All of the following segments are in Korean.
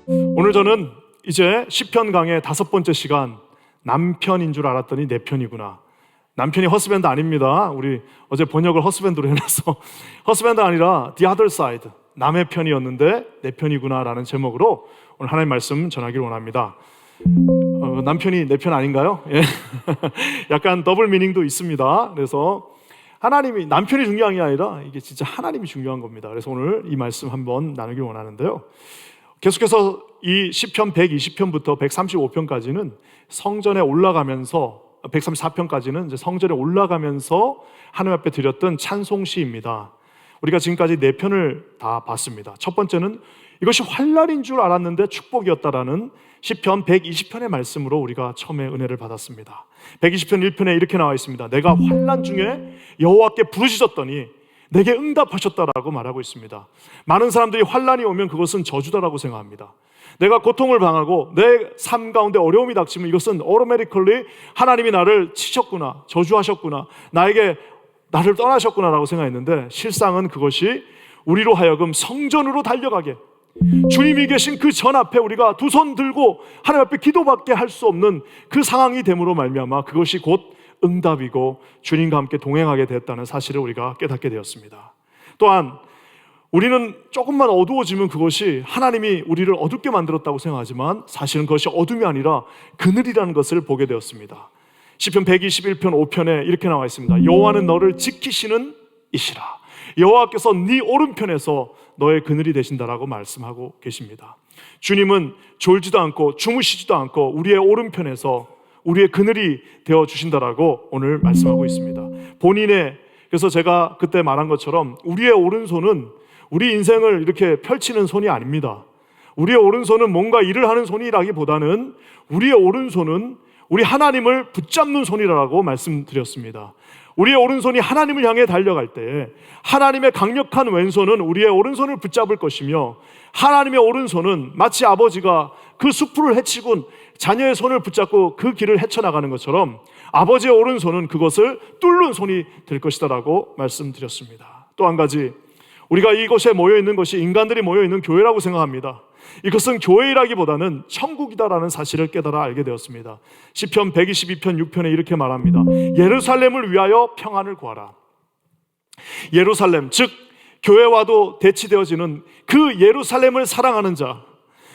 오늘 저는 이제 시편 강의 5번째 시간, 남편인 줄 알았더니 내 편이구나. 남편이 허스밴드 아닙니다. 우리 어제 번역을 허스밴드로 해놔서 허스밴드 아니라 The Other Side, 남의 편이었는데 내 편이구나 라는 제목으로 오늘 하나님 말씀 전하기를 원합니다. 남편이 내 편 아닌가요? 예. 약간 더블 미닝도 있습니다. 그래서 하나님이, 남편이 중요한 게 아니라 이게 진짜 하나님이 중요한 겁니다. 그래서 오늘 이 말씀 한번 나누길 원하는데요, 계속해서 이 시편 120편부터 135편까지는 성전에 올라가면서, 134편까지는 이제 성전에 올라가면서 하나님 앞에 드렸던 찬송시입니다. 우리가 지금까지 4편을 다 봤습니다. 첫 번째는 이것이 환난인 줄 알았는데 축복이었다라는 시편 120편의 말씀으로 우리가 처음에 은혜를 받았습니다. 120편 1편에 이렇게 나와 있습니다. 내가 환난 중에 여호와께 부르짖었더니 내게 응답하셨다라고 말하고 있습니다. 많은 사람들이 환난이 오면 그것은 저주다라고 생각합니다. 내가 고통을 당하고 내 삶 가운데 어려움이 닥치면 이것은 automatically 하나님이 나를 치셨구나, 저주하셨구나, 나를 떠나셨구나 라고 생각했는데, 실상은 그것이 우리로 하여금 성전으로 달려가게, 주님이 계신 그 전 앞에 우리가 두 손 들고 하나님 앞에 기도밖에 할 수 없는 그 상황이 됨으로 말미암아 그것이 곧 응답이고 주님과 함께 동행하게 되었다는 사실을 우리가 깨닫게 되었습니다. 또한 우리는 조금만 어두워지면 그것이 하나님이 우리를 어둡게 만들었다고 생각하지만 사실은 그것이 어둠이 아니라 그늘이라는 것을 보게 되었습니다. 시편 121편 5편에 이렇게 나와 있습니다. 여호와는 너를 지키시는 이시라. 여호와께서 네 오른편에서 너의 그늘이 되신다라고 말씀하고 계십니다. 주님은 졸지도 않고 주무시지도 않고 우리의 오른편에서 우리의 그늘이 되어주신다라고 오늘 말씀하고 있습니다. 그래서 제가 그때 말한 것처럼 우리의 오른손은 우리 인생을 이렇게 펼치는 손이 아닙니다. 우리의 오른손은 뭔가 일을 하는 손이라기보다는 우리의 오른손은 우리 하나님을 붙잡는 손이라고 말씀드렸습니다. 우리의 오른손이 하나님을 향해 달려갈 때 하나님의 강력한 왼손은 우리의 오른손을 붙잡을 것이며, 하나님의 오른손은 마치 아버지가 그 숲을 헤치고 자녀의 손을 붙잡고 그 길을 헤쳐나가는 것처럼 아버지의 오른손은 그것을 뚫는 손이 될 것이다라고 말씀드렸습니다. 또 한 가지, 우리가 이곳에 모여있는 것이 인간들이 모여있는 교회라고 생각합니다. 이것은 교회라기보다는 천국이다라는 사실을 깨달아 알게 되었습니다. 시편 122편 6편에 이렇게 말합니다. 예루살렘을 위하여 평안을 구하라. 예루살렘, 즉 교회와도 대치되어지는 그 예루살렘을 사랑하는 자,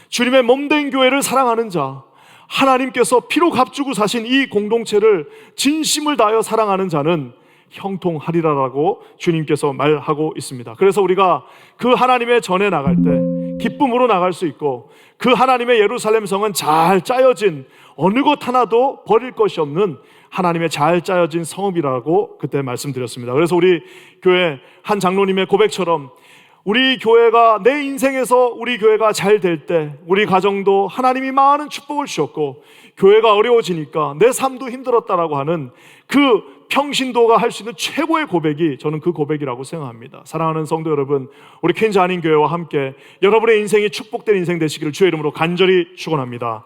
주님의 몸된 교회를 사랑하는 자, 하나님께서 피로 값주고 사신 이 공동체를 진심을 다하여 사랑하는 자는 형통하리라라고 주님께서 말하고 있습니다. 그래서 우리가 그 하나님의 전에 나갈 때 기쁨으로 나갈 수 있고, 그 하나님의 예루살렘 성은 잘 짜여진, 어느 것 하나도 버릴 것이 없는 하나님의 잘 짜여진 성읍이라고 그때 말씀드렸습니다. 그래서 우리 교회 한 장로님의 고백처럼 우리 교회가, 내 인생에서 우리 교회가 잘 될 때 우리 가정도 하나님이 많은 축복을 주셨고, 교회가 어려워지니까 내 삶도 힘들었다라고 하는 그 평신도가 할 수 있는 최고의 고백이, 저는 그 고백이라고 생각합니다. 사랑하는 성도 여러분, 우리 퀸즈 한인교회와 함께 여러분의 인생이 축복된 인생 되시기를 주의 이름으로 간절히 축원합니다.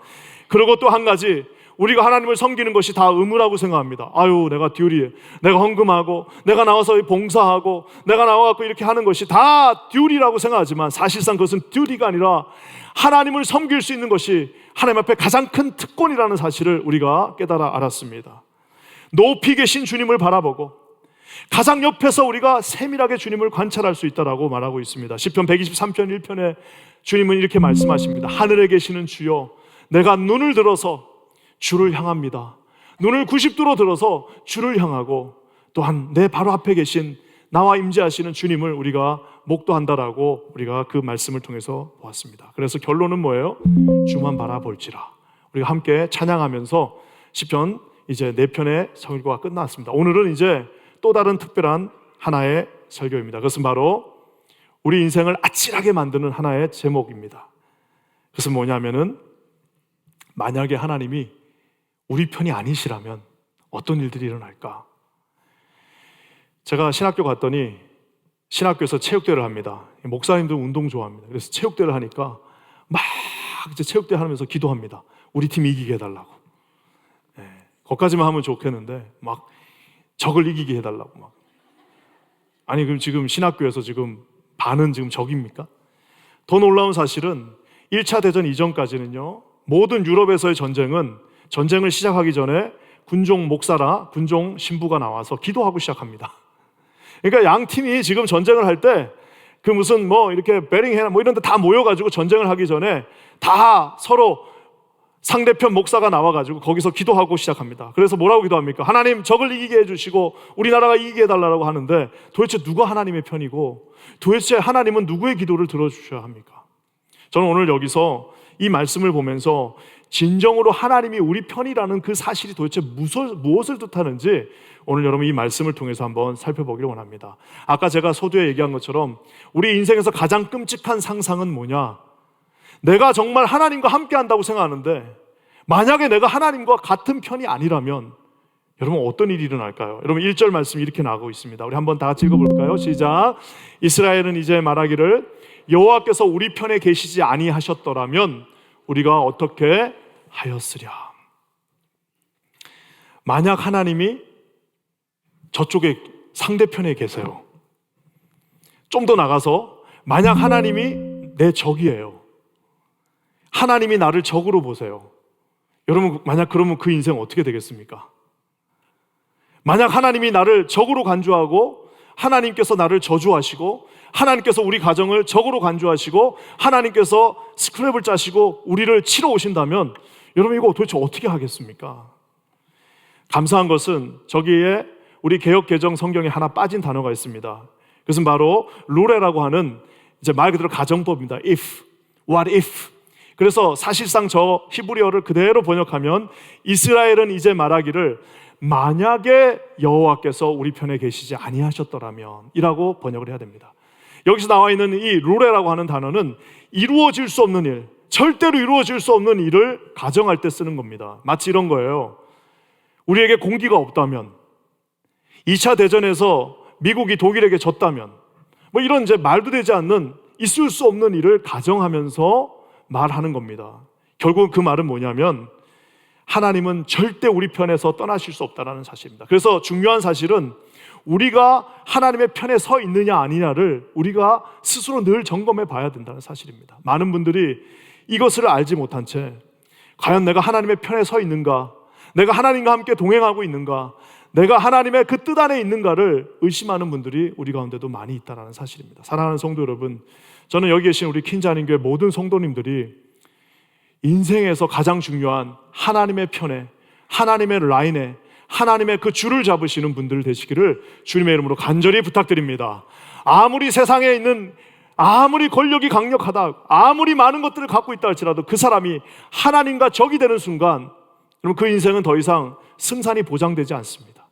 그리고 또 한 가지, 우리가 하나님을 섬기는 것이 다 의무라고 생각합니다. 내가 듀리, 내가 헌금하고, 내가 나와서 봉사하고, 내가 나와갖고 이렇게 하는 것이 다 듀리라고 생각하지만 사실상 그것은 듀리가 아니라 하나님을 섬길 수 있는 것이 하나님 앞에 가장 큰 특권이라는 사실을 우리가 깨달아 알았습니다. 높이 계신 주님을 바라보고 가장 옆에서 우리가 세밀하게 주님을 관찰할 수 있다라고 말하고 있습니다. 시편 123편 1편에 주님은 이렇게 말씀하십니다. 하늘에 계시는 주여, 내가 눈을 들어서 주를 향합니다. 눈을 90도로 들어서 주를 향하고, 또한 내 바로 앞에 계신 나와 임재하시는 주님을 우리가 목도한다라고 우리가 그 말씀을 통해서 보았습니다. 그래서 결론은 뭐예요? 주만 바라볼지라. 우리가 함께 찬양하면서 시편 이제 4편의 설교가 끝났습니다. 오늘은 이제 또 다른 특별한 하나의 설교입니다. 그것은 바로 우리 인생을 아찔하게 만드는 하나의 제목입니다. 그것은 뭐냐면은, 만약에 하나님이 우리 편이 아니시라면 어떤 일들이 일어날까? 제가 신학교 갔더니 신학교에서 체육대회를 합니다. 목사님들 운동 좋아합니다. 그래서 체육대회를 하니까 막 이제 체육대회 하면서 기도합니다. 우리 팀 이기게 해달라고. 거기까지만 하면 좋겠는데 막 적을 이기게 해달라고 막. 아니 그럼 지금 신학교에서 지금 반은 지금 적입니까? 더 놀라운 사실은 1차 대전 이전까지는요, 모든 유럽에서의 전쟁은 전쟁을 시작하기 전에 군종 목사나 군종 신부가 나와서 기도하고 시작합니다. 그러니까 양 팀이 지금 전쟁을 할 때 그 무슨 뭐 이렇게 베링해나 뭐 이런 데 다 모여가지고 전쟁을 하기 전에 다 서로 상대편 목사가 나와가지고 거기서 기도하고 시작합니다. 그래서 뭐라고 기도합니까? 하나님 적을 이기게 해주시고 우리나라가 이기게 해달라고 하는데 도대체 누가 하나님의 편이고 도대체 하나님은 누구의 기도를 들어주셔야 합니까? 저는 오늘 여기서 이 말씀을 보면서 진정으로 하나님이 우리 편이라는 그 사실이 도대체 무엇을 뜻하는지 오늘 여러분 이 말씀을 통해서 한번 살펴보기를 원합니다. 아까 제가 서두에 얘기한 것처럼 우리 인생에서 가장 끔찍한 상상은 뭐냐? 내가 정말 하나님과 함께 한다고 생각하는데 만약에 내가 하나님과 같은 편이 아니라면 여러분 어떤 일이 일어날까요? 여러분 1절 말씀이 이렇게 나오고 있습니다. 우리 한번 다 같이 읽어볼까요? 시작. 이스라엘은 이제 말하기를 여호와께서 우리 편에 계시지 아니하셨더라면 우리가 어떻게 하였으랴. 만약 하나님이 저쪽에 상대편에 계세요. 좀 더 나가서 만약 하나님이 내 적이에요. 하나님이 나를 적으로 보세요. 여러분 만약 그러면 그 인생 어떻게 되겠습니까? 만약 하나님이 나를 적으로 간주하고 하나님께서 나를 저주하시고 하나님께서 우리 가정을 적으로 간주하시고 하나님께서 스크랩을 짜시고 우리를 치러 오신다면 여러분 이거 도대체 어떻게 하겠습니까? 감사한 것은 저기에 우리 개역개정 성경에 하나 빠진 단어가 있습니다. 그것은 바로 루레라고 하는 이제 말 그대로 가정법입니다. if, what if. 그래서 사실상 저 히브리어를 그대로 번역하면 이스라엘은 이제 말하기를 만약에 여호와께서 우리 편에 계시지 아니하셨더라면 이라고 번역을 해야 됩니다. 여기서 나와 있는 이 루레라고 하는 단어는 이루어질 수 없는 일, 절대로 이루어질 수 없는 일을 가정할 때 쓰는 겁니다. 마치 이런 거예요. 우리에게 공기가 없다면, 2차 대전에서 미국이 독일에게 졌다면, 뭐 이런 이제 말도 되지 않는 있을 수 없는 일을 가정하면서 말하는 겁니다. 결국 그 말은 뭐냐면 하나님은 절대 우리 편에서 떠나실 수 없다는 사실입니다. 그래서 중요한 사실은 우리가 하나님의 편에 서 있느냐 아니냐를 우리가 스스로 늘 점검해 봐야 된다는 사실입니다. 많은 분들이 이것을 알지 못한 채 과연 내가 하나님의 편에 서 있는가, 내가 하나님과 함께 동행하고 있는가, 내가 하나님의 그 뜻 안에 있는가를 의심하는 분들이 우리 가운데도 많이 있다는 사실입니다. 사랑하는 성도 여러분, 저는 여기 계신 우리 킨자님교회 모든 성도님들이 인생에서 가장 중요한 하나님의 편에, 하나님의 라인에, 하나님의 그 줄을 잡으시는 분들 되시기를 주님의 이름으로 간절히 부탁드립니다. 아무리 세상에 있는, 아무리 권력이 강력하다, 아무리 많은 것들을 갖고 있다 할지라도 그 사람이 하나님과 적이 되는 순간 그럼 그 인생은 더 이상 승산이 보장되지 않습니다.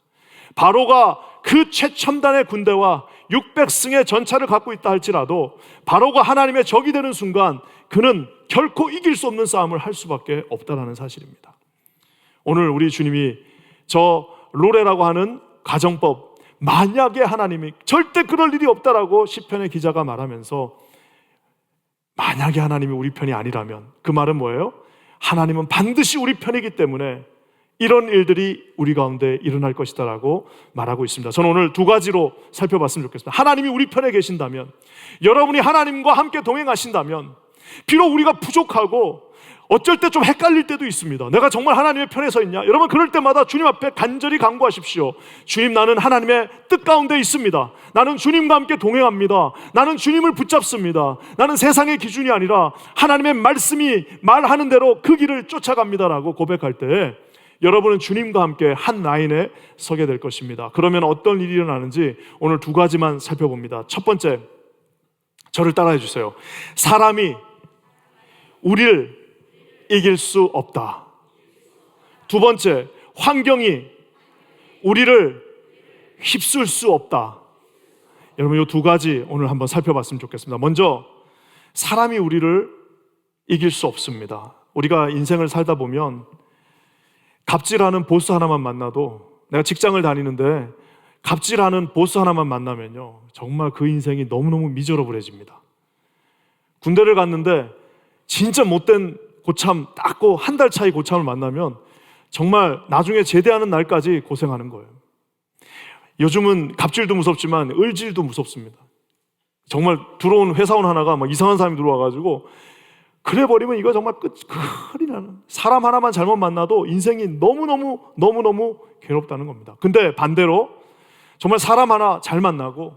바로가 그 최첨단의 군대와 600승의 전차를 갖고 있다 할지라도 바로가 하나님의 적이 되는 순간 그는 결코 이길 수 없는 싸움을 할 수밖에 없다는 사실입니다. 오늘 우리 주님이 저 로레라고 하는 가정법, 만약에 하나님이 절대 그럴 일이 없다라고 시편의 기자가 말하면서 만약에 하나님이 우리 편이 아니라면 그 말은 뭐예요? 하나님은 반드시 우리 편이기 때문에 이런 일들이 우리 가운데 일어날 것이다라고 말하고 있습니다. 저는 오늘 두 가지로 살펴봤으면 좋겠습니다. 하나님이 우리 편에 계신다면, 여러분이 하나님과 함께 동행하신다면, 비록 우리가 부족하고 어쩔 때 좀 헷갈릴 때도 있습니다. 내가 정말 하나님의 편에 서 있냐? 여러분 그럴 때마다 주님 앞에 간절히 간구하십시오. 주님, 나는 하나님의 뜻 가운데 있습니다. 나는 주님과 함께 동행합니다. 나는 주님을 붙잡습니다. 나는 세상의 기준이 아니라 하나님의 말씀이 말하는 대로 그 길을 쫓아갑니다라고 고백할 때 여러분은 주님과 함께 한 라인에 서게 될 것입니다. 그러면 어떤 일이 일어나는지 오늘 두 가지만 살펴봅니다. 첫 번째, 저를 따라해 주세요. 사람이 우리를 이길 수 없다. 두 번째, 환경이 우리를 휩쓸 수 없다. 여러분 이 두 가지 오늘 한번 살펴봤으면 좋겠습니다. 먼저 사람이 우리를 이길 수 없습니다. 우리가 인생을 살다 보면 갑질하는 보스 하나만 만나도, 내가 직장을 다니는데 갑질하는 보스 하나만 만나면요 정말 그 인생이 너무너무 미저러블해집니다. 군대를 갔는데 진짜 못된 고참 딱고 한 달 차이 고참을 만나면 정말 나중에 제대하는 날까지 고생하는 거예요. 요즘은 갑질도 무섭지만 을질도 무섭습니다. 정말 들어온 회사원 하나가 막 이상한 사람이 들어와가지고 그래버리면 이거 정말 큰일 나는, 사람 하나만 잘못 만나도 인생이 너무너무 괴롭다는 겁니다. 근데 반대로 정말 사람 하나 잘 만나고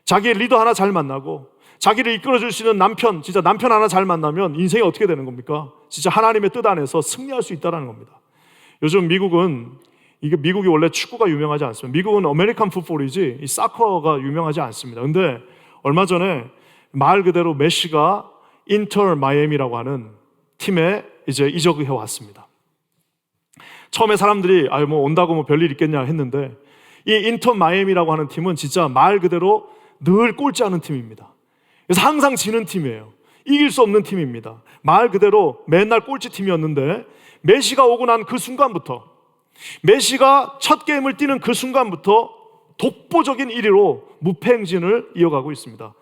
자기 리더 하나 잘 만나고 자기를 이끌어줄 수 있는 남편, 진짜 남편 하나 잘 만나면 인생이 어떻게 되는 겁니까? 진짜 하나님의 뜻 안에서 승리할 수 있다는 겁니다. 요즘 미국이 원래 축구가 유명하지 않습니다. 미국은 아메리칸 풋볼이지 이 사커가 유명하지 않습니다. 근데 얼마 전에 말 그대로 메시가 인터 마이애미라고 하는 팀에 이제 이적해 왔습니다. 처음에 사람들이 뭐 온다고 뭐 별일 있겠냐 했는데, 이 인터 마이애미라고 하는 팀은 진짜 말 그대로 늘 꼴찌하는 팀입니다. 그래서 항상 지는 팀이에요. 이길 수 없는 팀입니다. 말 그대로 맨날 꼴찌 팀이었는데, 메시가 오고 난 그 순간부터, 메시가 첫 게임을 뛰는 그 순간부터 독보적인 1위로 무패 행진을 이어가고 있습니다.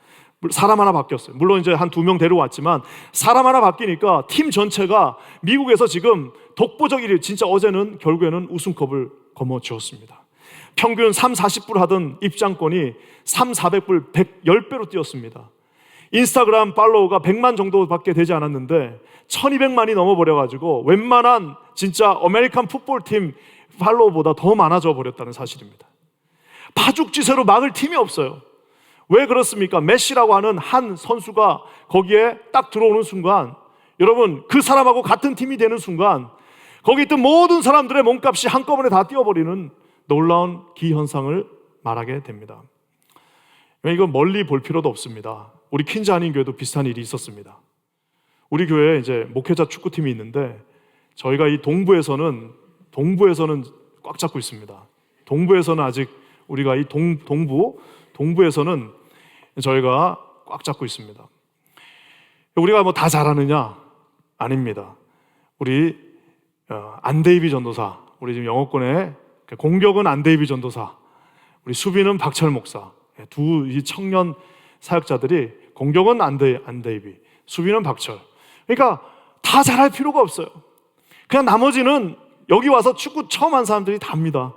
사람 하나 바뀌었어요. 물론 이제 한 2명 데려왔지만 사람 하나 바뀌니까 팀 전체가 미국에서 지금 독보적 1위, 진짜 어제는 결국에는 우승컵을 거머쥐었습니다. 평균 3-40불 하던 입장권이 3-400불 10배로 뛰었습니다. 인스타그램 팔로워가 100만 정도밖에 되지 않았는데 1200만이 넘어버려가지고 웬만한 진짜 아메리칸 풋볼팀 팔로워보다 더 많아져 버렸다는 사실입니다. 파죽지세로 막을 팀이 없어요. 왜 그렇습니까? 메시라고 하는 한 선수가 거기에 딱 들어오는 순간, 여러분 그 사람하고 같은 팀이 되는 순간 거기 있던 모든 사람들의 몸값이 한꺼번에 다 뛰어버리는 놀라운 기현상을 말하게 됩니다. 이건 멀리 볼 필요도 없습니다. 우리 퀸즈 한인교회도 비슷한 일이 있었습니다. 우리 교회에 이제 목회자 축구팀이 있는데, 저희가 이 동부에서는 꽉 잡고 있습니다. 동부에서는 아직 우리가 이 동부에서는 저희가 꽉 잡고 있습니다. 우리가 뭐 다 잘하느냐? 아닙니다. 우리 안데이비 전도사, 우리 지금 영어권에 공격은 안데이비 전도사, 우리 수비는 박철 목사, 이 청년 사역자들이 공격은 안데이비, 수비는 박철. 그러니까 다 잘할 필요가 없어요. 그냥 나머지는 여기 와서 축구 처음 한 사람들이 다 합니다.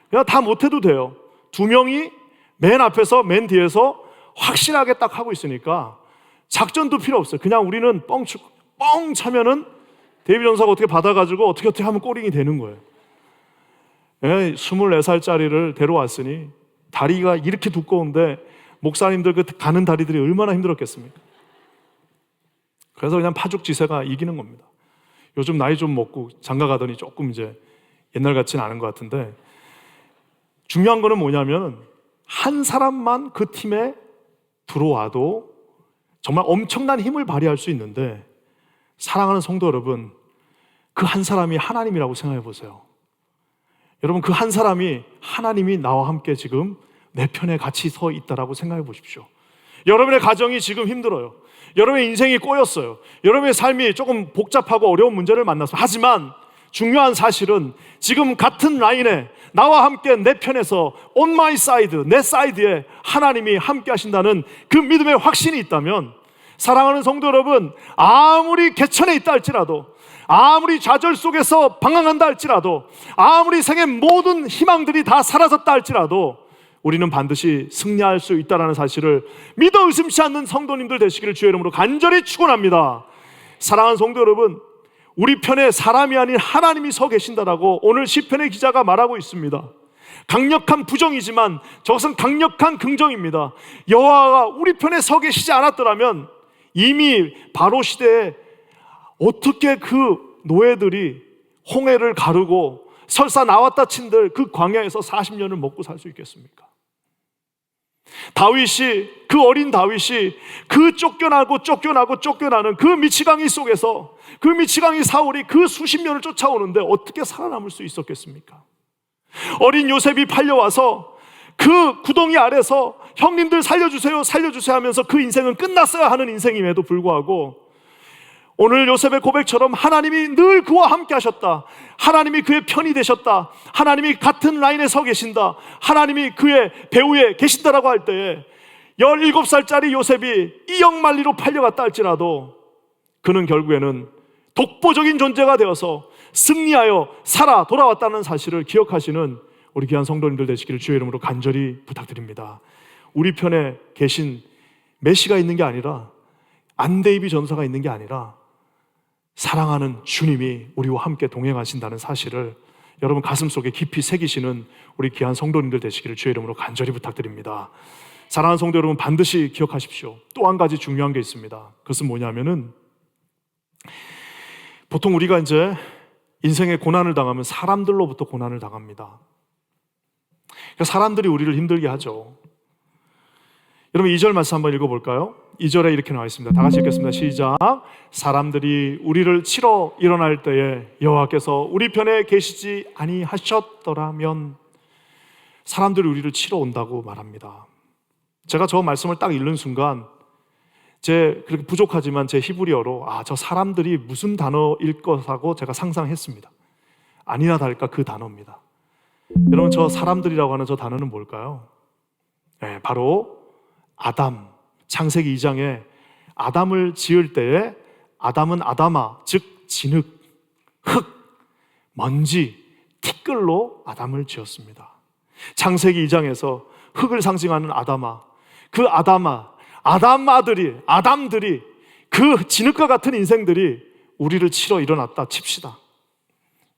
그냥 다 못해도 돼요. 2명이 맨 앞에서 맨 뒤에서 확실하게 딱 하고 있으니까 작전도 필요 없어요. 그냥 우리는 뻥 차면은 데이비 전사가 어떻게 받아가지고 어떻게 하면 골링이 되는 거예요. 24살짜리를 데려왔으니 다리가 이렇게 두꺼운데 목사님들 그 가는 다리들이 얼마나 힘들었겠습니까? 그래서 그냥 파죽지세가 이기는 겁니다. 요즘 나이 좀 먹고 장가 가더니 조금 이제 옛날 같지는 않은 것 같은데, 중요한 거는 뭐냐면 한 사람만 그 팀에 들어와도 정말 엄청난 힘을 발휘할 수 있는데, 사랑하는 성도 여러분, 그 한 사람이 하나님이라고 생각해 보세요. 여러분, 그 한 사람이 하나님이 나와 함께 지금 내 편에 같이 서 있다라고 생각해 보십시오. 여러분의 가정이 지금 힘들어요. 여러분의 인생이 꼬였어요. 여러분의 삶이 조금 복잡하고 어려운 문제를 만났어요. 하지만 중요한 사실은 지금 같은 라인에 나와 함께 내 편에서 on my side, 내 사이드에 하나님이 함께 하신다는 그 믿음의 확신이 있다면, 사랑하는 성도 여러분, 아무리 개천에 있다 할지라도, 아무리 좌절 속에서 방황한다 할지라도, 아무리 생의 모든 희망들이 다 사라졌다 할지라도 우리는 반드시 승리할 수 있다는 사실을 믿어 의심치 않는 성도님들 되시기를 주의 이름으로 간절히 축원합니다. 사랑하는 성도 여러분, 우리 편에 사람이 아닌 하나님이 서 계신다라고 오늘 시편의 기자가 말하고 있습니다. 강력한 부정이지만 저것은 강력한 긍정입니다. 여호와가 우리 편에 서 계시지 않았더라면 이미 바로 시대에 어떻게 그 노예들이 홍해를 가르고 설사 나왔다 친들 그 광야에서 40년을 먹고 살 수 있겠습니까? 다윗이, 그 어린 다윗이 그 쫓겨나는 그 미치광이 속에서, 그 미치광이 사울이 그 수십 년을 쫓아오는데 어떻게 살아남을 수 있었겠습니까? 어린 요셉이 팔려와서 그 구덩이 아래서 형님들 살려주세요 하면서 그 인생은 끝났어야 하는 인생임에도 불구하고 오늘 요셉의 고백처럼 하나님이 늘 그와 함께 하셨다, 하나님이 그의 편이 되셨다, 하나님이 같은 라인에 서 계신다, 하나님이 그의 배후에 계신다라고 할 때에 17살짜리 요셉이 이역만리로 팔려갔다 할지라도 그는 결국에는 독보적인 존재가 되어서 승리하여 살아 돌아왔다는 사실을 기억하시는 우리 귀한 성도님들 되시기를 주의 이름으로 간절히 부탁드립니다. 우리 편에 계신 메시가 있는 게 아니라, 안데이비 전사가 있는 게 아니라 사랑하는 주님이 우리와 함께 동행하신다는 사실을 여러분 가슴속에 깊이 새기시는 우리 귀한 성도님들 되시기를 주의 이름으로 간절히 부탁드립니다. 사랑하는 성도 여러분, 반드시 기억하십시오. 또 한 가지 중요한 게 있습니다. 그것은 뭐냐면은, 보통 우리가 이제 인생의 고난을 당하면 사람들로부터 고난을 당합니다. 그러니까 사람들이 우리를 힘들게 하죠. 여러분 2절 말씀 한번 읽어볼까요? 2절에 이렇게 나와 있습니다. 다 같이 읽겠습니다. 시작. 사람들이 우리를 치러 일어날 때에 여호와께서 우리 편에 계시지 아니하셨더라면, 사람들이 우리를 치러 온다고 말합니다. 제가 저 말씀을 딱 읽는 순간 그렇게 부족하지만 제 히브리어로 저 사람들이 무슨 단어일 것하고 제가 상상했습니다. 아니나 다를까 그 단어입니다. 여러분, 저 사람들이라고 하는 저 단어는 뭘까요? 네, 바로 아담. 창세기 2장에 아담을 지을 때에 아담은 아담아, 즉 진흙, 흙, 먼지, 티끌로 아담을 지었습니다. 창세기 2장에서 흙을 상징하는 아담아, 그 아담들이 그 진흙과 같은 인생들이 우리를 치러 일어났다 칩시다.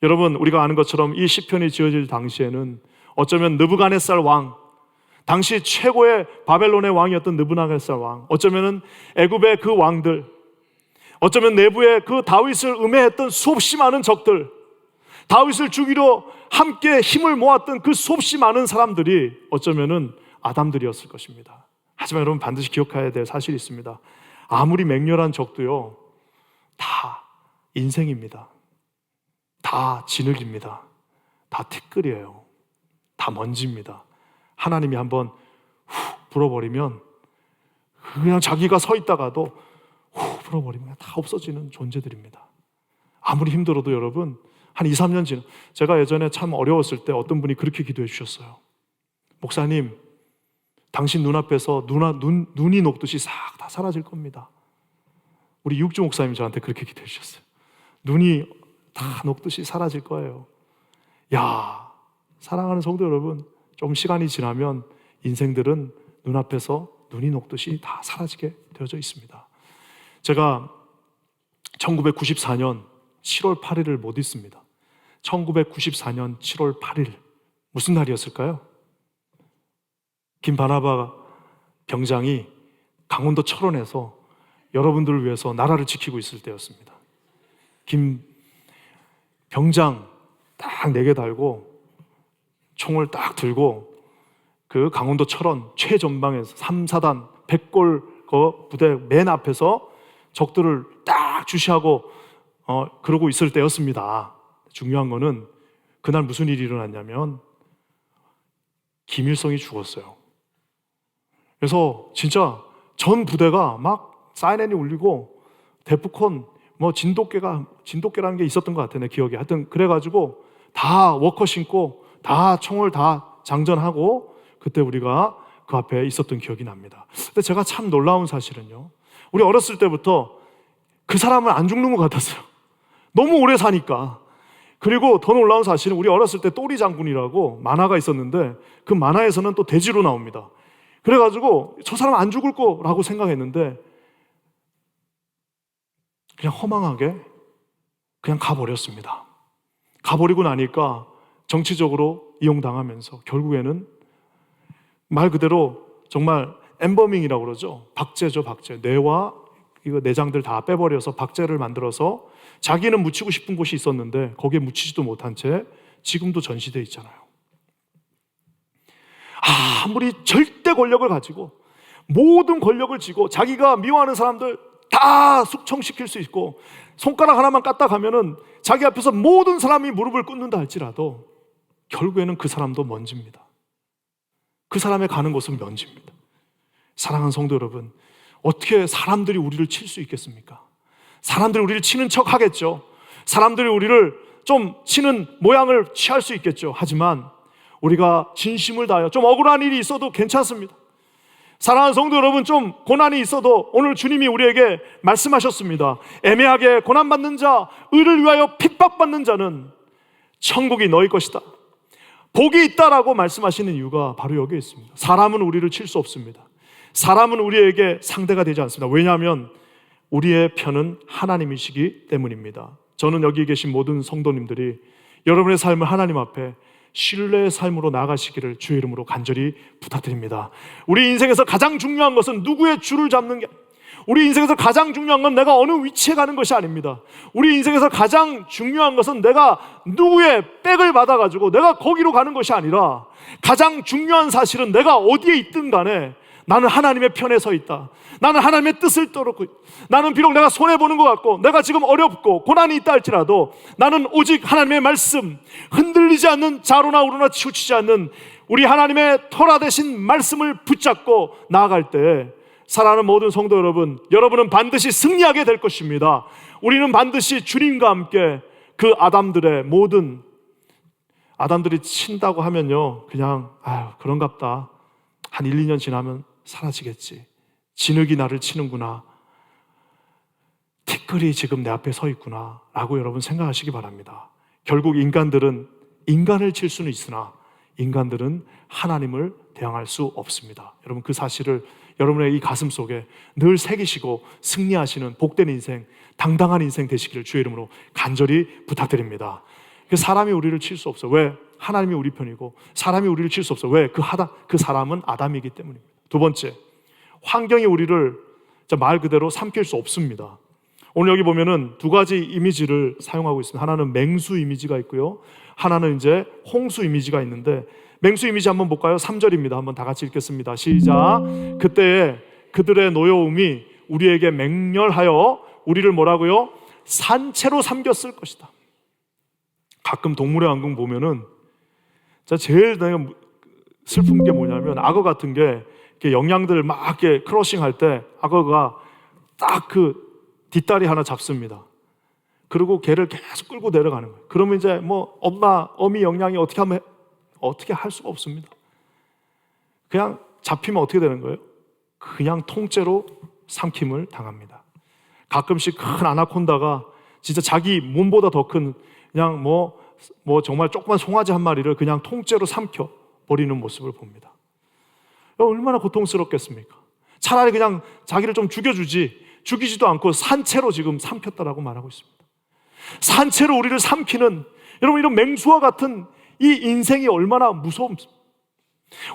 여러분, 우리가 아는 것처럼 이 시편이 지어질 당시에는 어쩌면 느부갓네살 왕, 당시 최고의 바벨론의 왕이었던 느부갓네살 왕, 어쩌면은 애굽의 그 왕들, 어쩌면 내부에 그 다윗을 음해했던 수없이 많은 적들, 다윗을 죽이러 함께 힘을 모았던 그 수없이 많은 사람들이 어쩌면은 아담들이었을 것입니다. 하지만 여러분, 반드시 기억해야 될 사실이 있습니다. 아무리 맹렬한 적도요, 다 인생입니다. 다 진흙입니다. 다 티끌이에요. 다 먼지입니다. 하나님이 한번 불어버리면 그냥 자기가 서 있다가도 불어버리면 다 없어지는 존재들입니다. 아무리 힘들어도 여러분, 한 2, 3년 지나, 제가 예전에 참 어려웠을 때 어떤 분이 그렇게 기도해 주셨어요. 목사님, 당신 눈앞에서 눈이 녹듯이 싹 다 사라질 겁니다. 우리 육주 목사님이 저한테 그렇게 기도해 주셨어요. 눈이 다 녹듯이 사라질 거예요. 야, 사랑하는 성도 여러분, 좀 시간이 지나면 인생들은 눈앞에서 눈이 녹듯이 다 사라지게 되어져 있습니다. 제가 1994년 7월 8일을 못 잊습니다. 1994년 7월 8일 무슨 날이었을까요? 김바나바 병장이 강원도 철원에서 여러분들을 위해서 나라를 지키고 있을 때였습니다. 김 병장 딱 4개 달고 총을 딱 들고 그 강원도 철원 최전방에서 3, 4단 100골 그 부대 맨 앞에서 적들을 딱 주시하고 그러고 있을 때였습니다. 중요한 거는 그날 무슨 일이 일어났냐면 김일성이 죽었어요. 그래서 진짜 전 부대가 막 사이렌이 울리고 데프콘 진돗개라는 게 있었던 것 같아, 내 기억에. 하여튼 그래가지고 다 워커 신고 다 총을 다 장전하고 그때 우리가 그 앞에 있었던 기억이 납니다. 근데 제가 참 놀라운 사실은요, 우리 어렸을 때부터 그 사람은 안 죽는 것 같았어요. 너무 오래 사니까. 그리고 더 놀라운 사실은 우리 어렸을 때 또리 장군이라고 만화가 있었는데 그 만화에서는 또 돼지로 나옵니다. 그래가지고 저 사람 안 죽을 거라고 생각했는데 그냥 허망하게 그냥 가버렸습니다. 가버리고 나니까 정치적으로 이용당하면서 결국에는 말 그대로 정말 엠버밍이라고 그러죠. 박제죠, 박제. 뇌와 이거 내장들 다 빼버려서 박제를 만들어서 자기는 묻히고 싶은 곳이 있었는데 거기에 묻히지도 못한 채 지금도 전시되어 있잖아요. 아무리 절대 권력을 가지고 모든 권력을 쥐고 자기가 미워하는 사람들 다 숙청시킬 수 있고 손가락 하나만 까딱 하면은 자기 앞에서 모든 사람이 무릎을 꿇는다 할지라도 결국에는 그 사람도 먼지입니다. 그 사람의 가는 곳은 먼지입니다. 사랑하는 성도 여러분, 어떻게 사람들이 우리를 칠 수 있겠습니까? 사람들이 우리를 치는 척 하겠죠. 사람들이 우리를 좀 치는 모양을 취할 수 있겠죠. 하지만 우리가 진심을 다하여 좀 억울한 일이 있어도 괜찮습니다. 사랑하는 성도 여러분, 좀 고난이 있어도 오늘 주님이 우리에게 말씀하셨습니다. 애매하게 고난받는 자, 의를 위하여 핍박받는 자는 천국이 너희 것이다. 복이 있다라고 말씀하시는 이유가 바로 여기에 있습니다. 사람은 우리를 칠 수 없습니다. 사람은 우리에게 상대가 되지 않습니다. 왜냐하면 우리의 편은 하나님이시기 때문입니다. 저는 여기 계신 모든 성도님들이 여러분의 삶을 하나님 앞에 신뢰의 삶으로 나아가시기를 주의 이름으로 간절히 부탁드립니다. 우리 인생에서 가장 중요한 것은 누구의 줄을 잡는 게, 우리 인생에서 가장 중요한 건 내가 어느 위치에 가는 것이 아닙니다. 우리 인생에서 가장 중요한 것은 내가 누구의 백을 받아가지고 내가 거기로 가는 것이 아니라, 가장 중요한 사실은 내가 어디에 있든 간에 나는 하나님의 편에 서 있다. 나는 하나님의 뜻을 따르고, 나는 비록 내가 손해보는 것 같고 내가 지금 어렵고 고난이 있다 할지라도 나는 오직 하나님의 말씀, 흔들리지 않는 자로나 우로나 치우치지 않는 우리 하나님의 터라 되신 말씀을 붙잡고 나아갈 때, 사랑하는 모든 성도 여러분, 여러분은 반드시 승리하게 될 것입니다. 우리는 반드시 주님과 함께 그 아담들이 친다고 하면요, 그냥 그런갑다, 한 1, 2년 지나면 사라지겠지, 진흙이 나를 치는구나, 티끌이 지금 내 앞에 서 있구나 라고 여러분 생각하시기 바랍니다. 결국 인간들은 인간을 칠 수는 있으나 인간들은 하나님을 대항할 수 없습니다. 여러분, 그 사실을 여러분의 이 가슴 속에 늘 새기시고 승리하시는 복된 인생, 당당한 인생 되시기를 주의 이름으로 간절히 부탁드립니다. 사람이 우리를 칠 수 없어요. 왜? 하나님이 우리 편이고 사람이 우리를 칠 수 없어요. 왜? 그 사람은 아담이기 때문입니다. 두 번째, 환경이 우리를 말 그대로 삼킬 수 없습니다. 오늘 여기 보면은 두 가지 이미지를 사용하고 있습니다. 하나는 맹수 이미지가 있고요, 하나는 이제 홍수 이미지가 있는데, 맹수 이미지 한번 볼까요? 3절입니다. 한번 다 같이 읽겠습니다. 시작. 그때에 그들의 노여움이 우리에게 맹렬하여 우리를 뭐라고요? 산채로 삼켰을 것이다. 가끔 동물의 왕궁 보면은 제일 내가 슬픈 게 뭐냐면, 악어 같은 게 영양들 막 이렇게 크러싱 할 때 악어가 딱 그 뒷다리 하나 잡습니다. 그리고 걔를 계속 끌고 내려가는 거예요. 그러면 이제 뭐 어미 영양이 어떻게 할 수가 없습니다. 그냥 잡히면 어떻게 되는 거예요? 그냥 통째로 삼킴을 당합니다. 가끔씩 큰 아나콘다가 진짜 자기 몸보다 더 큰 그냥 뭐 정말 조그만 송아지 한 마리를 그냥 통째로 삼켜 버리는 모습을 봅니다. 얼마나 고통스럽겠습니까? 차라리 그냥 자기를 좀 죽이지도 않고 산채로 지금 삼켰다라고 말하고 있습니다. 산채로 우리를 삼키는, 여러분, 이런 맹수와 같은 이 인생이 얼마나 무서움입니까?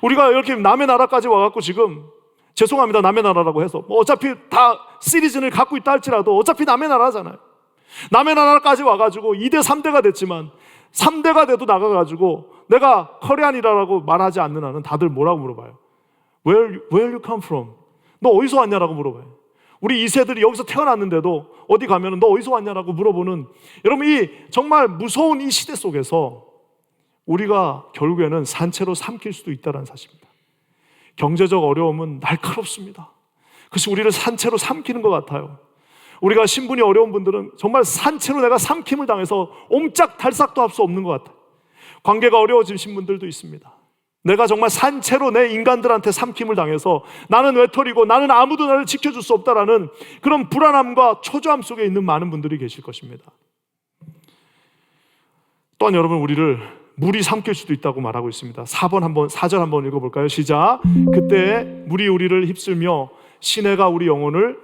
우리가 이렇게 남의 나라까지 와갖고 지금, 죄송합니다, 남의 나라라고 해서 어차피 다 시리즌을 갖고 있다 할지라도 어차피 남의 나라잖아요. 남의 나라까지 와가지고 2대 3대가 됐지만 3대가 돼도 나가가지고 내가 커리안이라고 말하지 않는 한은 다들 뭐라고 물어봐요? Where you come from? 너 어디서 왔냐라고 물어봐요. 우리 2세들이 여기서 태어났는데도 어디 가면 너 어디서 왔냐라고 물어보는, 여러분, 이 정말 무서운 이 시대 속에서 우리가 결국에는 산채로 삼킬 수도 있다는 사실입니다. 경제적 어려움은 날카롭습니다. 그래서 우리를 산채로 삼키는 것 같아요. 우리가 신분이 어려운 분들은 정말 산채로 내가 삼킴을 당해서 옴짝달싹도 할 수 없는 것 같아요. 관계가 어려워지신 분들도 있습니다. 내가 정말 산채로 내 인간들한테 삼킴을 당해서 나는 외톨이고 나는 아무도 나를 지켜줄 수 없다라는 그런 불안함과 초조함 속에 있는 많은 분들이 계실 것입니다. 또한 여러분, 우리를 물이 삼킬 수도 있다고 말하고 있습니다. 4절 한번 읽어볼까요? 시작. 그때 물이 우리를 휩쓸며 시내가 우리 영혼을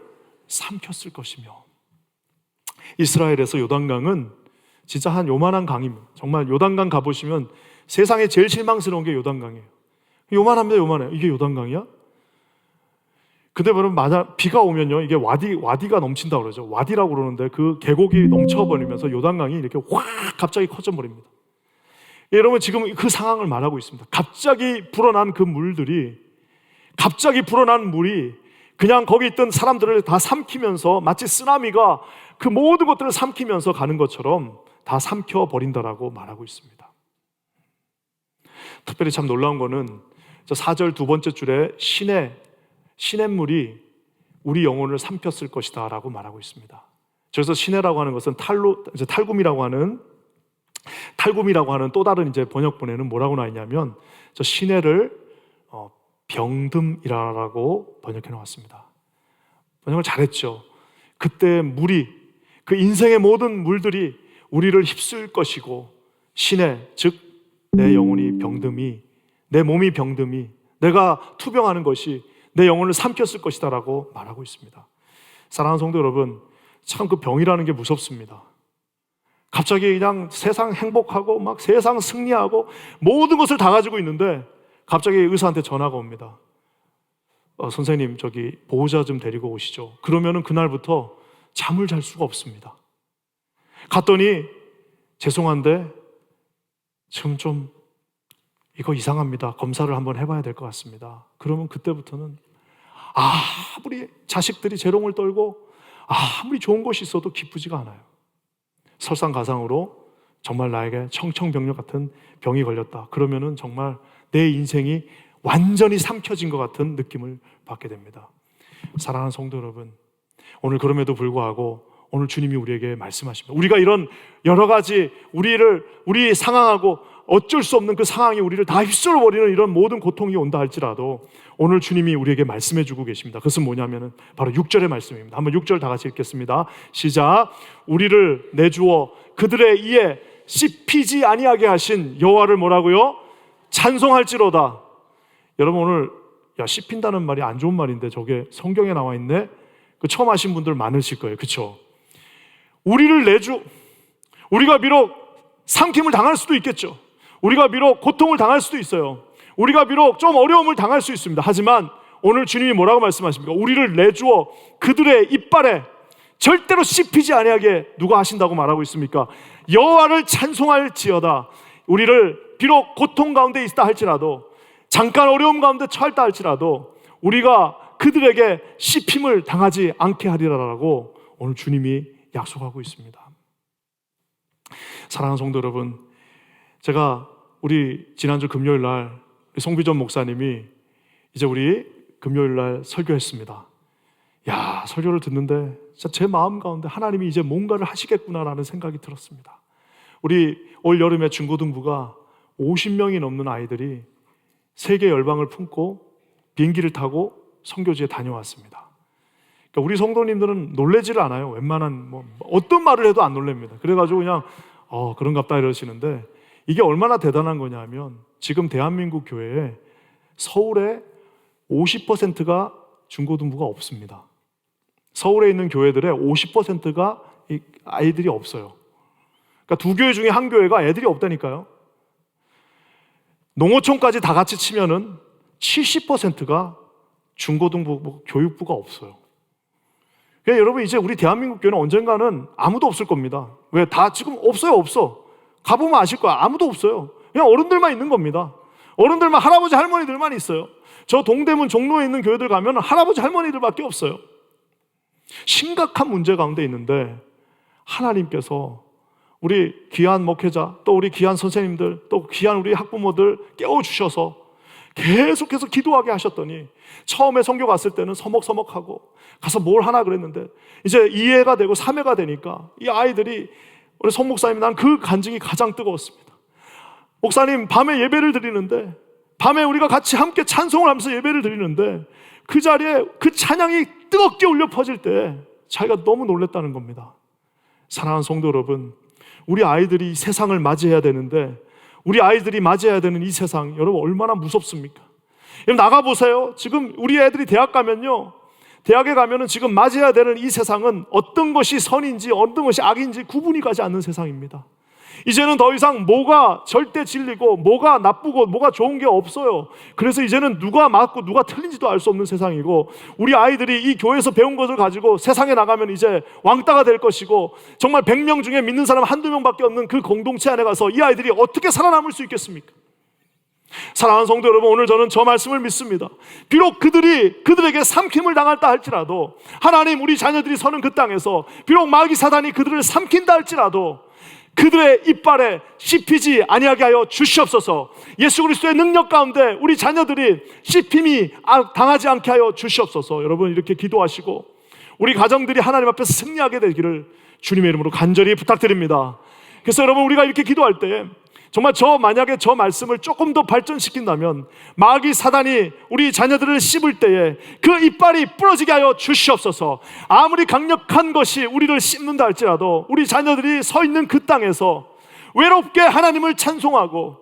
삼켰을 것이며. 이스라엘에서 요단강은 진짜 한 요만한 강입니다. 정말 요단강 가보시면 세상에 제일 실망스러운 게 요단강이에요. 요만합니다. 요만해요. 이게 요단강이야? 근데 여러분, 만약 비가 오면요, 이게 와디가 넘친다고 그러죠. 와디라고 그러는데 그 계곡이 넘쳐버리면서 요단강이 이렇게 확 갑자기 커져버립니다. 여러분, 지금 그 상황을 말하고 있습니다. 갑자기 불어난 물이 그냥 거기 있던 사람들을 다 삼키면서, 마치 쓰나미가 그 모든 것들을 삼키면서 가는 것처럼 다 삼켜버린다라고 말하고 있습니다. 특별히 참 놀라운 거는 4절 두 번째 줄에 시냇물이 우리 영혼을 삼켰을 것이다 라고 말하고 있습니다. 그래서 시내라고 하는 것은 탈굼이라고 하는 또 다른 이제 번역본에는 뭐라고 나와 있냐면, 저 시내를 병듦이라고 번역해 놓았습니다. 번역을 잘했죠. 그때 그 인생의 모든 물들이 우리를 휩쓸 것이고, 시내, 즉 내 영혼이 병듦이, 내 몸이 병듦이, 내가 투병하는 것이 내 영혼을 삼켰을 것이다 라고 말하고 있습니다. 사랑하는 성도 여러분, 참 그 병이라는 게 무섭습니다. 갑자기 그냥 세상 행복하고 막 세상 승리하고 모든 것을 다 가지고 있는데 갑자기 의사한테 전화가 옵니다. 선생님, 저기 보호자 좀 데리고 오시죠. 그러면은 그날부터 잠을 잘 수가 없습니다. 갔더니 죄송한데 지금 좀 이거 이상합니다. 검사를 한번 해봐야 될 것 같습니다. 그러면 그때부터는 아무리 자식들이 재롱을 떨고 아무리 좋은 것이 있어도 기쁘지가 않아요. 설상가상으로 정말 나에게 청청병력 같은 병이 걸렸다. 그러면은 정말 내 인생이 완전히 삼켜진 것 같은 느낌을 받게 됩니다. 사랑하는 성도 여러분, 오늘 그럼에도 불구하고 오늘 주님이 우리에게 말씀하십니다. 우리가 이런 여러 가지 우리 상황하고 어쩔 수 없는 그 상황이 우리를 다 휩쓸어버리는 이런 모든 고통이 온다 할지라도 오늘 주님이 우리에게 말씀해 주고 계십니다. 그것은 뭐냐면은 바로 6절의 말씀입니다. 한번 6절 다 같이 읽겠습니다. 시작. 우리를 내주어 그들의 이에 씹히지 아니하게 하신 여호와를 뭐라고요? 찬송할지로다. 여러분, 오늘 씹힌다는 말이 안 좋은 말인데 저게 성경에 나와 있네. 그 처음 하신 분들 많으실 거예요. 그렇죠? 우리가 비록 삼킴을 당할 수도 있겠죠. 우리가 비록 고통을 당할 수도 있어요. 우리가 비록 좀 어려움을 당할 수 있습니다. 하지만 오늘 주님이 뭐라고 말씀하십니까? 우리를 내주어 그들의 이빨에 절대로 씹히지 아니하게 누가 하신다고 말하고 있습니까? 여호와를 찬송할지어다. 우리를 비록 고통 가운데 있다 할지라도, 잠깐 어려움 가운데 처했다 할지라도 우리가 그들에게 씹힘을 당하지 않게 하리라라고 오늘 주님이 약속하고 있습니다. 사랑하는 성도 여러분, 제가 우리 지난주 금요일 날 송비전 목사님이 이제 우리 금요일 날 설교했습니다. 설교를 듣는데 진짜 제 마음 가운데 하나님이 이제 뭔가를 하시겠구나라는 생각이 들었습니다. 우리 올 여름에 중고등부가 50명이 넘는 아이들이 세계 열방을 품고 비행기를 타고 선교지에 다녀왔습니다. 그러니까 우리 성도님들은 놀래지를 않아요. 웬만한 어떤 말을 해도 안 놀랍니다. 그래가지고 그냥 그런갑다 이러시는데, 이게 얼마나 대단한 거냐면 지금 대한민국 교회에 서울에 50%가 중고등부가 없습니다. 서울에 있는 교회들의 50%가 아이들이 없어요. 그러니까 두 교회 중에 한 교회가 애들이 없다니까요. 농어촌까지 다 같이 치면은 70%가 중고등부 교육부가 없어요. 그러니까 여러분, 이제 우리 대한민국 교회는 언젠가는 아무도 없을 겁니다. 왜? 다 지금 없어. 가보면 아실 거야. 아무도 없어요. 그냥 어른들만 있는 겁니다. 어른들만, 할아버지 할머니들만 있어요. 저 동대문 종로에 있는 교회들 가면 할아버지 할머니들밖에 없어요. 심각한 문제 가운데 있는데 하나님께서 우리 귀한 목회자, 또 우리 귀한 선생님들, 또 귀한 우리 학부모들 깨워주셔서 계속해서 기도하게 하셨더니, 처음에 선교 갔을 때는 서먹서먹하고 가서 뭘 하나 그랬는데 이제 2회가 되고 3회가 되니까 이 아이들이, 우리 송 목사님, 난 그 간증이 가장 뜨거웠습니다. 목사님, 밤에 예배를 드리는데, 밤에 우리가 같이 함께 찬송을 하면서 예배를 드리는데 그 자리에 그 찬양이 뜨겁게 울려 퍼질 때 자기가 너무 놀랬다는 겁니다. 사랑하는 성도 여러분, 우리 아이들이 이 세상을 맞이해야 되는데, 우리 아이들이 맞이해야 되는 이 세상, 여러분 얼마나 무섭습니까? 여러분 나가보세요. 지금 우리 애들이 대학 가면요, 대학에 가면은 지금 맞이해야 되는 이 세상은 어떤 것이 선인지 어떤 것이 악인지 구분이 가지 않는 세상입니다. 이제는 더 이상 뭐가 절대 진리고 뭐가 나쁘고 뭐가 좋은 게 없어요. 그래서 이제는 누가 맞고 누가 틀린지도 알 수 없는 세상이고, 우리 아이들이 이 교회에서 배운 것을 가지고 세상에 나가면 이제 왕따가 될 것이고, 정말 100명 중에 믿는 사람 한두 명밖에 없는 그 공동체 안에 가서 이 아이들이 어떻게 살아남을 수 있겠습니까? 사랑하는 성도 여러분, 오늘 저는 저 말씀을 믿습니다. 비록 그들에게 삼킴을 당할다 할지라도, 하나님, 우리 자녀들이 서는 그 땅에서 비록 마귀 사단이 그들을 삼킨다 할지라도 그들의 이빨에 씹히지 아니하게 하여 주시옵소서. 예수 그리스도의 능력 가운데 우리 자녀들이 씹힘이 당하지 않게 하여 주시옵소서. 여러분 이렇게 기도하시고 우리 가정들이 하나님 앞에서 승리하게 되기를 주님의 이름으로 간절히 부탁드립니다. 그래서 여러분, 우리가 이렇게 기도할 때 정말 만약에 저 말씀을 조금 더 발전시킨다면, 마귀 사단이 우리 자녀들을 씹을 때에 그 이빨이 부러지게 하여 주시옵소서. 아무리 강력한 것이 우리를 씹는다 할지라도 우리 자녀들이 서 있는 그 땅에서 외롭게 하나님을 찬송하고,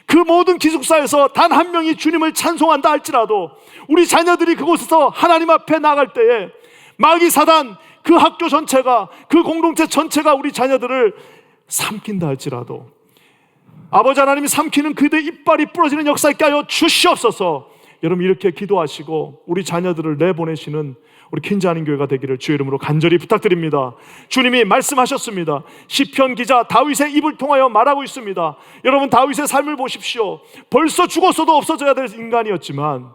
그 모든 기숙사에서 단 한 명이 주님을 찬송한다 할지라도 우리 자녀들이 그곳에서 하나님 앞에 나갈 때에 마귀 사단 그 학교 전체가, 그 공동체 전체가 우리 자녀들을 삼킨다 할지라도 아버지 하나님이 삼키는 그들의 이빨이 부러지는 역사 있게 하여 주시옵소서. 여러분 이렇게 기도하시고 우리 자녀들을 내보내시는 우리 킨자하는 교회가 되기를 주의 이름으로 간절히 부탁드립니다. 주님이 말씀하셨습니다. 시편 기자 다윗의 입을 통하여 말하고 있습니다. 여러분 다윗의 삶을 보십시오. 벌써 죽었어도 없어져야 될 인간이었지만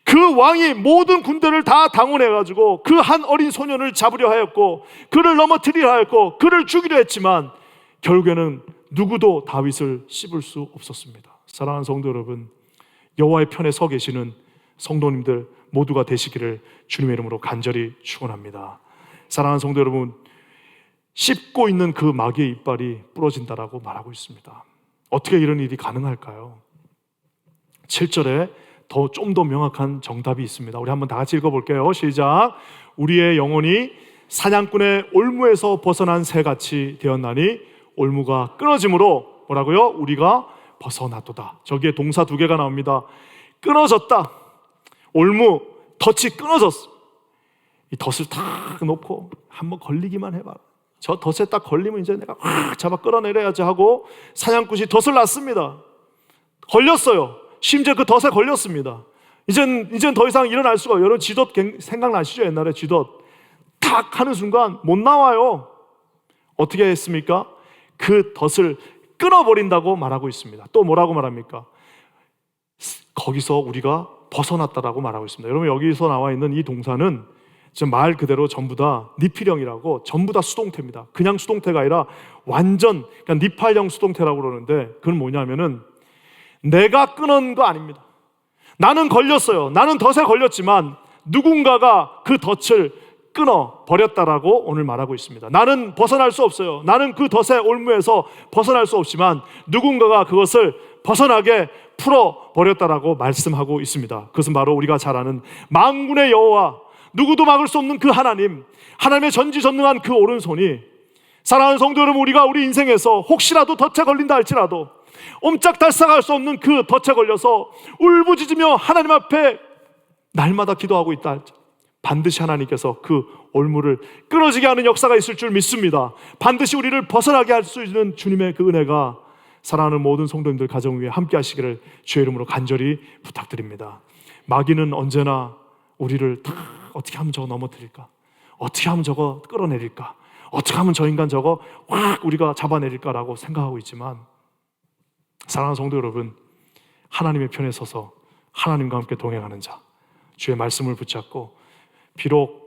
그 왕이 모든 군대를 다 당원해가지고 그 한 어린 소년을 잡으려 하였고 그를 넘어뜨리려 하였고 그를 죽이려 했지만 결국에는 누구도 다윗을 씹을 수 없었습니다. 사랑하는 성도 여러분, 여호와의 편에 서 계시는 성도님들 모두가 되시기를 주님의 이름으로 간절히 축원합니다. 사랑하는 성도 여러분, 씹고 있는 그 마귀의 이빨이 부러진다라고 말하고 있습니다. 어떻게 이런 일이 가능할까요? 7절에 좀 더 명확한 정답이 있습니다. 우리 한번 다 같이 읽어볼게요. 시작. 우리의 영혼이 사냥꾼의 올무에서 벗어난 새같이 되었나니 올무가 끊어짐으로 뭐라고요? 우리가 벗어났도다. 저기에 동사 2개가 나옵니다. 끊어졌다. 올무, 덫이 끊어졌어. 이 덫을 탁 놓고 한번 걸리기만 해봐. 저 덫에 딱 걸리면 이제 내가 확 잡아 끌어내려야지 하고 사냥꾼이 덫을 놨습니다. 걸렸어요. 심지어 그 덫에 걸렸습니다. 이젠 더 이상 일어날 수가 없어요. 여러분 쥐덫 생각나시죠? 옛날에 쥐덫 탁 하는 순간 못 나와요. 어떻게 했습니까? 그 덫을 끊어버린다고 말하고 있습니다. 또 뭐라고 말합니까? 거기서 우리가 벗어났다라고 말하고 있습니다. 여러분 여기서 나와 있는 이 동사는 말 그대로 전부 다 니필형이라고 전부 다 수동태입니다. 그냥 수동태가 아니라 완전 그러니까 니팔형 수동태라고 그러는데 그건 뭐냐면은 내가 끊은 거 아닙니다. 나는 걸렸어요. 나는 덫에 걸렸지만 누군가가 그 덫을 끊어 버렸다라고 오늘 말하고 있습니다. 나는 벗어날 수 없어요. 나는 그 덫의 올무에서 벗어날 수 없지만 누군가가 그것을 벗어나게 풀어 버렸다라고 말씀하고 있습니다. 그것은 바로 우리가 잘 아는 만군의 여호와, 누구도 막을 수 없는 그 하나님, 하나님의 전지전능한 그 오른손이, 사랑하는 성도 여러분, 우리가 우리 인생에서 혹시라도 덫에 걸린다 할지라도 옴짝달싹할 수 없는 그 덫에 걸려서 울부짖으며 하나님 앞에 날마다 기도하고 있다 할지 반드시 하나님께서 그 올무를 끊어지게 하는 역사가 있을 줄 믿습니다. 반드시 우리를 벗어나게 할 수 있는 주님의 그 은혜가 사랑하는 모든 성도님들 가정 위에 함께 하시기를 주의 이름으로 간절히 부탁드립니다. 마귀는 언제나 우리를 다 어떻게 하면 저거 넘어뜨릴까? 어떻게 하면 저거 끌어내릴까? 어떻게 하면 저 인간 저거 확 우리가 잡아내릴까라고 생각하고 있지만 사랑하는 성도 여러분, 하나님의 편에 서서 하나님과 함께 동행하는 자, 주의 말씀을 붙잡고 비록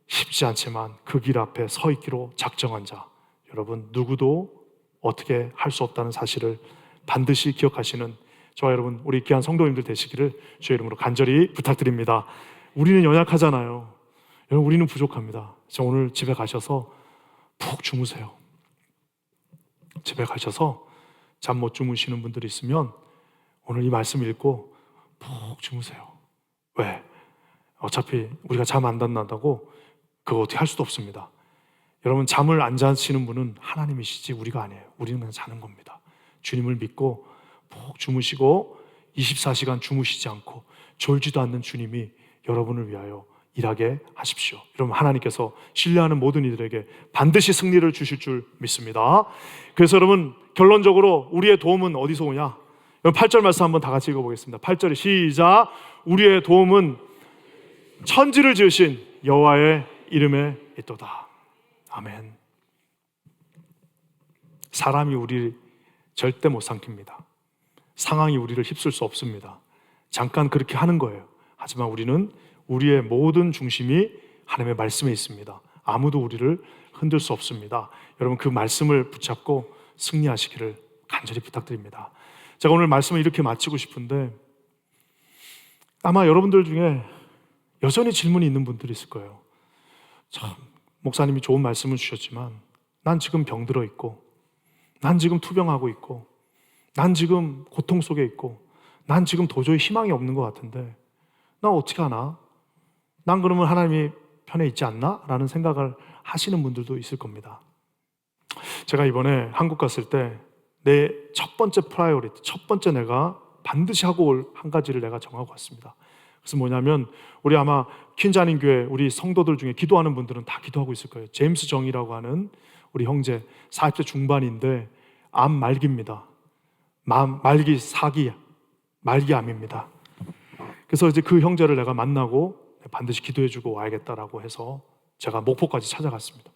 쉽지 않지만 그 길 앞에 서 있기로 작정한 자, 여러분 누구도 어떻게 할 수 없다는 사실을 반드시 기억하시는 저와 여러분, 우리 귀한 성도님들 되시기를 주의 이름으로 간절히 부탁드립니다. 우리는 연약하잖아요. 여러분 우리는 부족합니다. 저 오늘 집에 가셔서 푹 주무세요. 집에 가셔서 잠 못 주무시는 분들이 있으면 오늘 이 말씀 읽고 푹 주무세요. 왜? 어차피 우리가 잠 안 잔다고 그거 어떻게 할 수도 없습니다. 여러분 잠을 안 자시는 분은 하나님이시지 우리가 아니에요. 우리는 그냥 자는 겁니다. 주님을 믿고 푹 주무시고 24시간 주무시지 않고 졸지도 않는 주님이 여러분을 위하여 일하게 하십시오. 여러분 하나님께서 신뢰하는 모든 이들에게 반드시 승리를 주실 줄 믿습니다. 그래서 여러분 결론적으로 우리의 도움은 어디서 오냐? 여러분 8절 말씀 한번 다 같이 읽어보겠습니다. 8절에 시작. 우리의 도움은 천지를 지으신 여호와의 이름에 있도다. 아멘. 사람이 우리를 절대 못 삼킵니다. 상황이 우리를 휩쓸 수 없습니다. 잠깐 그렇게 하는 거예요. 하지만 우리는 우리의 모든 중심이 하나님의 말씀에 있습니다. 아무도 우리를 흔들 수 없습니다. 여러분 그 말씀을 붙잡고 승리하시기를 간절히 부탁드립니다. 제가 오늘 말씀을 이렇게 마치고 싶은데 아마 여러분들 중에 여전히 질문이 있는 분들이 있을 거예요. 참 목사님이 좋은 말씀을 주셨지만 난 지금 병들어 있고 난 지금 투병하고 있고 난 지금 고통 속에 있고 난 지금 도저히 희망이 없는 것 같은데 나 어떻게 하나? 난 그러면 하나님이 편에 있지 않나? 라는 생각을 하시는 분들도 있을 겁니다. 제가 이번에 한국 갔을 때 내 첫 번째 프라이오리티, 첫 번째 내가 반드시 하고 올 한 가지를 내가 정하고 왔습니다. 그래서 뭐냐면 우리 아마 퀸자닌 교회 우리 성도들 중에 기도하는 분들은 다 기도하고 있을 거예요. 제임스 정이라고 하는 우리 형제 40대 중반인데 암 말기입니다. 말기 사기 말기암입니다. 그래서 이제 그 형제를 내가 만나고 반드시 기도해주고 와야겠다라고 해서 제가 목포까지 찾아갔습니다.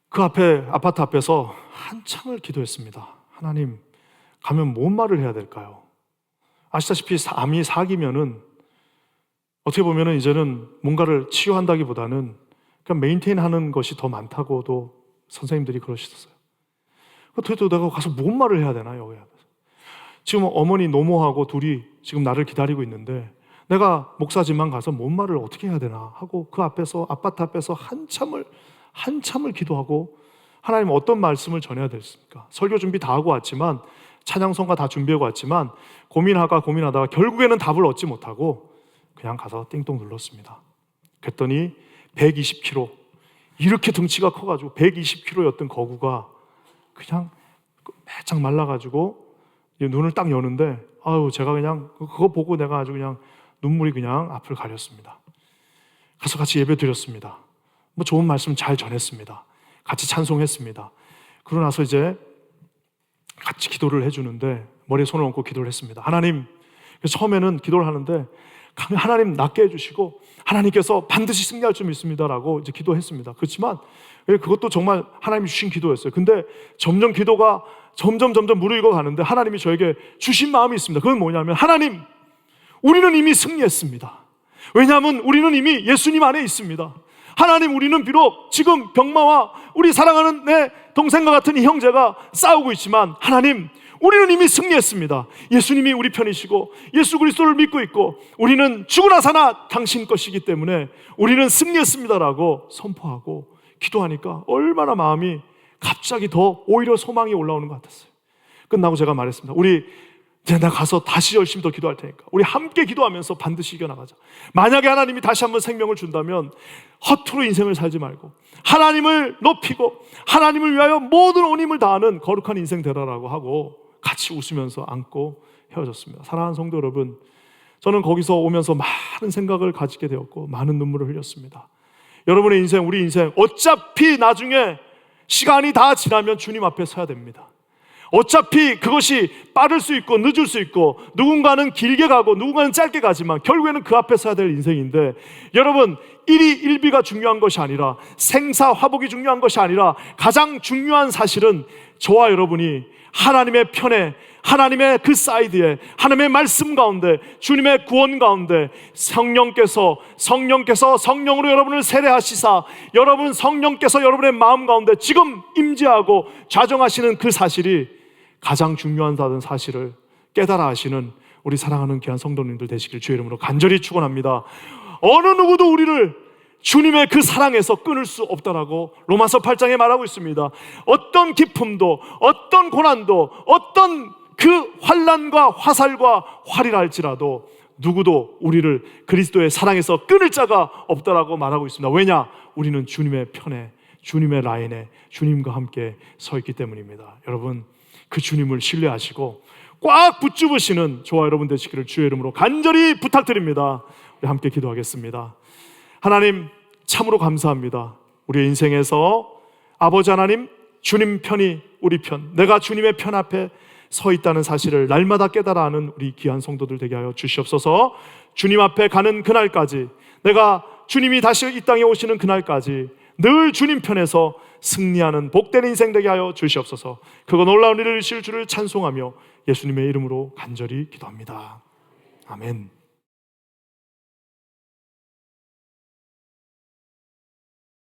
그 앞에 아파트 앞에서 한참을 기도했습니다. 하나님, 가면 뭔 말을 해야 될까요? 아시다시피 암이 사기면은 어떻게 보면은 이제는 뭔가를 치유한다기보다는 그냥 메인테인하는 것이 더 많다고도 선생님들이 그러셨어요. 도대체 내가 가서 뭔 말을 해야 되나요? 지금 어머니 노모하고 둘이 지금 나를 기다리고 있는데 내가 목사지만 가서 뭔 말을 어떻게 해야 되나 하고 그 앞에서 아파트 앞에서 한참을 기도하고 하나님 어떤 말씀을 전해야 됐습니까? 설교 준비 다 하고 왔지만 찬양성가 다 준비하고 왔지만 고민하다가 결국에는 답을 얻지 못하고 그냥 가서 띵동 눌렀습니다. 그랬더니 120kg 이렇게 등치가 커가지고 120kg였던 거구가 그냥 매짝 말라가지고 눈을 딱 여는데 제가 그냥 그거 보고 내가 아주 그냥 눈물이 그냥 앞을 가렸습니다. 가서 같이 예배 드렸습니다. 뭐 좋은 말씀 잘 전했습니다. 같이 찬송했습니다. 그러고 나서 이제 같이 기도를 해주는데 머리에 손을 얹고 기도를 했습니다. 하나님, 처음에는 기도를 하는데 하나님 낫게 해주시고 하나님께서 반드시 승리할 줄 믿습니다라고 이제 기도했습니다. 그렇지만 그것도 정말 하나님이 주신 기도였어요. 근데 점점 기도가 점점 무르익어 가는데 하나님이 저에게 주신 마음이 있습니다. 그건 뭐냐면 하나님, 우리는 이미 승리했습니다. 왜냐하면 우리는 이미 예수님 안에 있습니다. 하나님, 우리는 비록 지금 병마와 우리 사랑하는 내 동생과 같은 이 형제가 싸우고 있지만 하나님, 우리는 이미 승리했습니다. 예수님이 우리 편이시고 예수 그리스도를 믿고 있고 우리는 죽으나 사나 당신 것이기 때문에 우리는 승리했습니다라고 선포하고 기도하니까 얼마나 마음이 갑자기 더 오히려 소망이 올라오는 것 같았어요. 끝나고 제가 말했습니다. 이제 나 가서 다시 열심히 더 기도할 테니까 우리 함께 기도하면서 반드시 이겨나가자. 만약에 하나님이 다시 한번 생명을 준다면 허투루 인생을 살지 말고 하나님을 높이고 하나님을 위하여 모든 온 힘을 다하는 거룩한 인생 되라라고 하고 같이 웃으면서 안고 헤어졌습니다. 사랑하는 성도 여러분, 저는 거기서 오면서 많은 생각을 가지게 되었고 많은 눈물을 흘렸습니다. 여러분의 인생, 우리 인생 어차피 나중에 시간이 다 지나면 주님 앞에 서야 됩니다. 어차피 그것이 빠를 수 있고 늦을 수 있고 누군가는 길게 가고 누군가는 짧게 가지만 결국에는 그 앞에 서야 될 인생인데 여러분, 일희일비가 중요한 것이 아니라 생사화복이 중요한 것이 아니라 가장 중요한 사실은 저와 여러분이 하나님의 편에, 하나님의 그 사이드에, 하나님의 말씀 가운데, 주님의 구원 가운데 성령께서 성령으로 여러분을 세례하시사 여러분 성령께서 여러분의 마음 가운데 지금 임재하고 좌정하시는 그 사실이 가장 중요하다는 사실을 깨달아 하시는 우리 사랑하는 귀한 성도님들 되시길 주의 이름으로 간절히 축원합니다. 어느 누구도 우리를 주님의 그 사랑에서 끊을 수 없다라고 로마서 8장에 말하고 있습니다. 어떤 기쁨도 어떤 고난도 어떤 그 환난과 화살과 활이라 할지라도 누구도 우리를 그리스도의 사랑에서 끊을 자가 없다라고 말하고 있습니다. 왜냐? 우리는 주님의 편에, 주님의 라인에 주님과 함께 서 있기 때문입니다. 여러분, 그 주님을 신뢰하시고 꽉 붙잡으시는 저와 여러분 되시기를 주의 이름으로 간절히 부탁드립니다. 우리 함께 기도하겠습니다. 하나님, 참으로 감사합니다. 우리의 인생에서 아버지 하나님, 주님 편이 우리 편, 내가 주님의 편 앞에 서 있다는 사실을 날마다 깨달아 하는 우리 귀한 성도들 되게 하여 주시옵소서. 주님 앞에 가는 그날까지, 내가 주님이 다시 이 땅에 오시는 그날까지 늘 주님 편에서 승리하는 복된 인생 되게 하여 주시옵소서. 그거 놀라운 일을 이루실 줄을 찬송하며 예수님의 이름으로 간절히 기도합니다. 아멘.